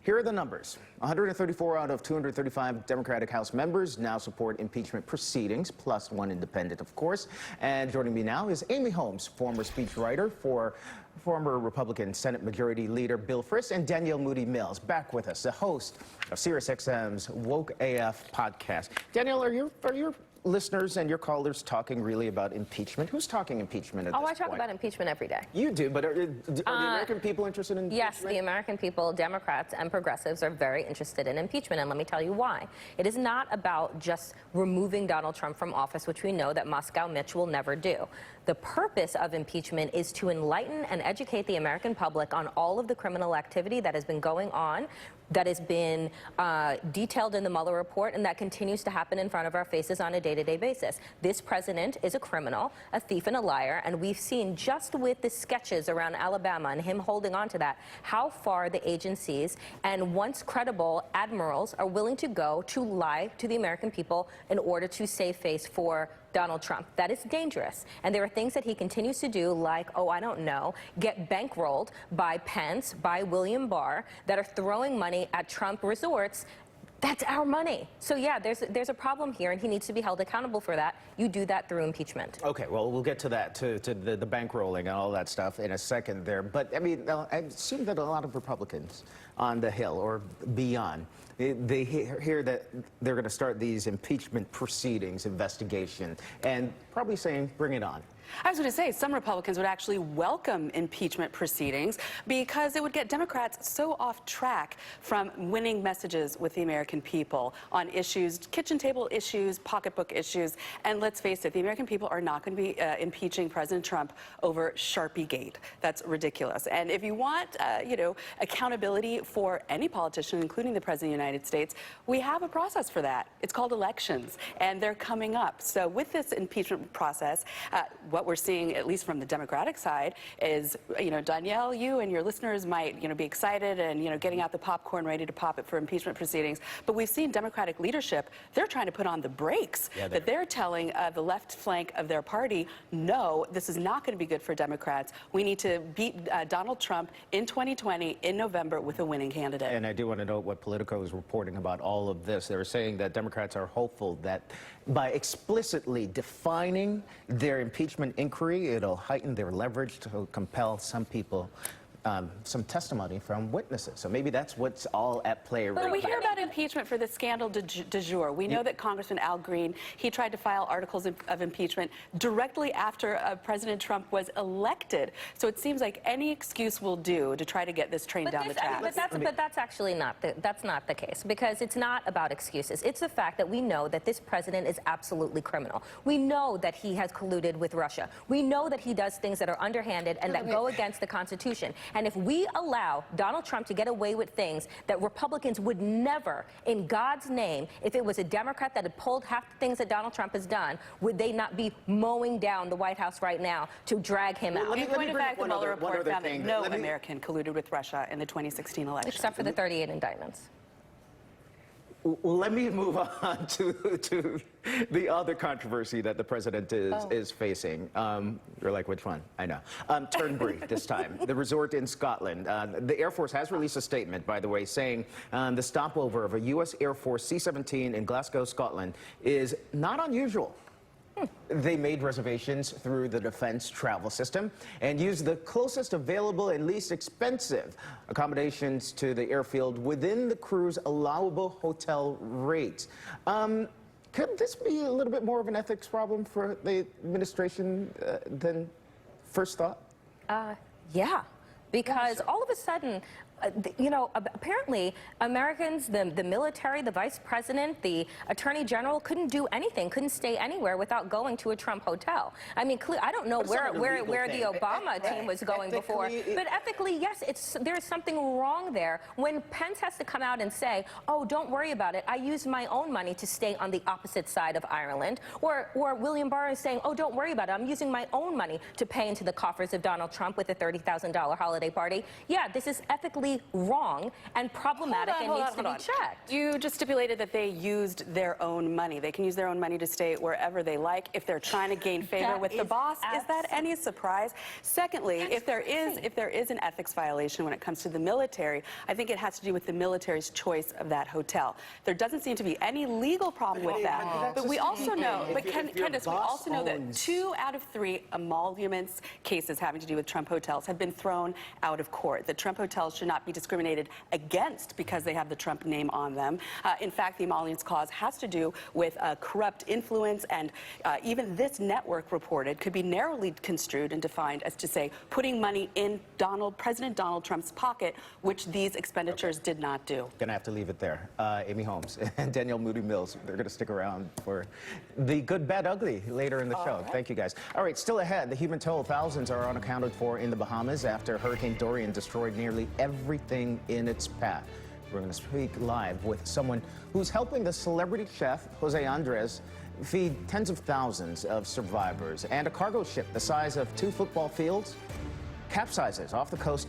Here are the numbers. 134 out of 235 Democratic House members now support impeachment proceedings, plus one independent, of course. And joining me now is Amy Holmes, former speechwriter for former Republican Senate Majority Leader Bill Frist, and Danielle Moodie-Mills, back with us, the host of SiriusXM's Woke AF podcast. Danielle, are your listeners and your callers talking really about impeachment? Who's talking impeachment at this point? I talk about impeachment every day. You do, but are the American people interested in impeachment? Yes, the American people, Democrats and progressives, are very interested in impeachment, and let me tell you why. It is not about just removing Donald Trump from office, which we know that Moscow Mitch will never do. The purpose of impeachment is to enlighten and educate the American public on all of the criminal activity that has been going on, that has been detailed in the Mueller report, and that continues to happen in front of our faces on a day-to-day basis. This president is a criminal, a thief, and a liar, and we've seen just with the sketches around Alabama and him holding on to that, how far the agencies and once credible admirals are willing to go to lie to the American people in order to save face for Donald Trump. That is dangerous. And there are things that he continues to do, like, get bankrolled by Pence, by William Barr, that are throwing money at Trump resorts. That's our money. So yeah, there's a problem here, and he needs to be held accountable for that. You do that through impeachment. Okay, well, we'll get to that, to the bankrolling and all that stuff in a second there. But I mean, I assume that a lot of Republicans on the Hill or beyond, they hear that they're going to start these impeachment proceedings, investigation, and probably saying, bring it on. I was going to say, some Republicans would actually welcome impeachment proceedings because it would get Democrats so off track from winning messages with the American people on issues, kitchen table issues, pocketbook issues. And let's face it, the American people are not going to be impeaching President Trump over Sharpiegate. That's ridiculous. And if you want, accountability for any politician, including the President of the United States, we have a process for that. It's called elections, and they're coming up. So with this impeachment process, what we're seeing, at least from the Democratic side, is, Danielle, you and your listeners might, be excited and, getting out the popcorn ready to pop it for impeachment proceedings. But we've seen Democratic leadership, they're trying to put on the brakes. Yeah, that they're telling the left flank of their party, no, this is not going to be good for Democrats. We need to beat Donald Trump in 2020 in November with a winning candidate. And I do want to note what Politico is reporting about all of this. They're saying that Democrats are hopeful that by explicitly defining their impeachment inquiry, it'll heighten their leverage to compel some people, some testimony from witnesses. So maybe that's what's all at play right now. Well, we hear about impeachment for the scandal du jour. We know that Congressman Al Green, he tried to file articles of impeachment directly after President Trump was elected. So it seems like any excuse will do to try to get this train down the track. But that's actually not the case, because it's not about excuses. It's the fact that we know that this president is absolutely criminal. We know that he has colluded with Russia. We know that he does things that are underhanded and that go against the Constitution. And if we allow Donald Trump to get away with things that Republicans would never, in God's name, if it was a Democrat that had pulled half the things that Donald Trump has done, would they not be mowing down the White House right now to drag him out? In point of fact, the Mueller report found that no American colluded with Russia in the 2016 election. Except for the 38 indictments. Well, let me move on to the other controversy that the president is facing. You're like, which one? I know. Turnberry this time, the resort in Scotland. The Air Force has released a statement, by the way, saying the stopover of a U.S. Air Force C-17 in Glasgow, Scotland is not unusual. They made reservations through the defense travel system and used the closest available and least expensive accommodations to the airfield within the crew's allowable hotel rates. Could this be a little bit more of an ethics problem for the administration than first thought? Yeah, because all of a sudden, apparently Americans, the military, the vice president, the attorney general couldn't do anything, couldn't stay anywhere without going to a Trump hotel. I mean, I don't know where the Obama team was going before, but ethically, yes, there's something wrong there. When Pence has to come out and say, oh, don't worry about it, I used my own money to stay on the opposite side of Ireland, or William Barr is saying, oh, don't worry about it, I'm using my own money to pay into the coffers of Donald Trump with a $30,000 holiday party. Yeah, this is ethically completely wrong and problematic and needs to be checked. You just stipulated that they used their own money. They can use their own money to stay wherever they like if they're trying to gain favor with the boss. Is that any surprise? Secondly, if there is an ethics violation when it comes to the military, I think it has to do with the military's choice of that hotel. There doesn't seem to be any legal problem with that. But we also know, Candace, we also know that 2 out of 3 emoluments cases having to do with Trump hotels have been thrown out of court. The Trump hotels should not be discriminated against because they have the Trump name on them. In fact, the emoluments clause has to do with corrupt influence, and even this network reported could be narrowly construed and defined as to say putting money in President Donald Trump's pocket, which these expenditures did not do. Gonna have to leave it there. Amy Holmes and Danielle Moodie-Mills, they're gonna stick around for the good, bad, ugly later in the show. Right. Thank you, guys. All right, still ahead, the human toll. Thousands are unaccounted for in the Bahamas after Hurricane Dorian destroyed nearly everything in its path. We're going to speak live with someone who's helping the celebrity chef, Jose Andres, feed tens of thousands of survivors. And a cargo ship the size of 2 football fields capsizes off the coast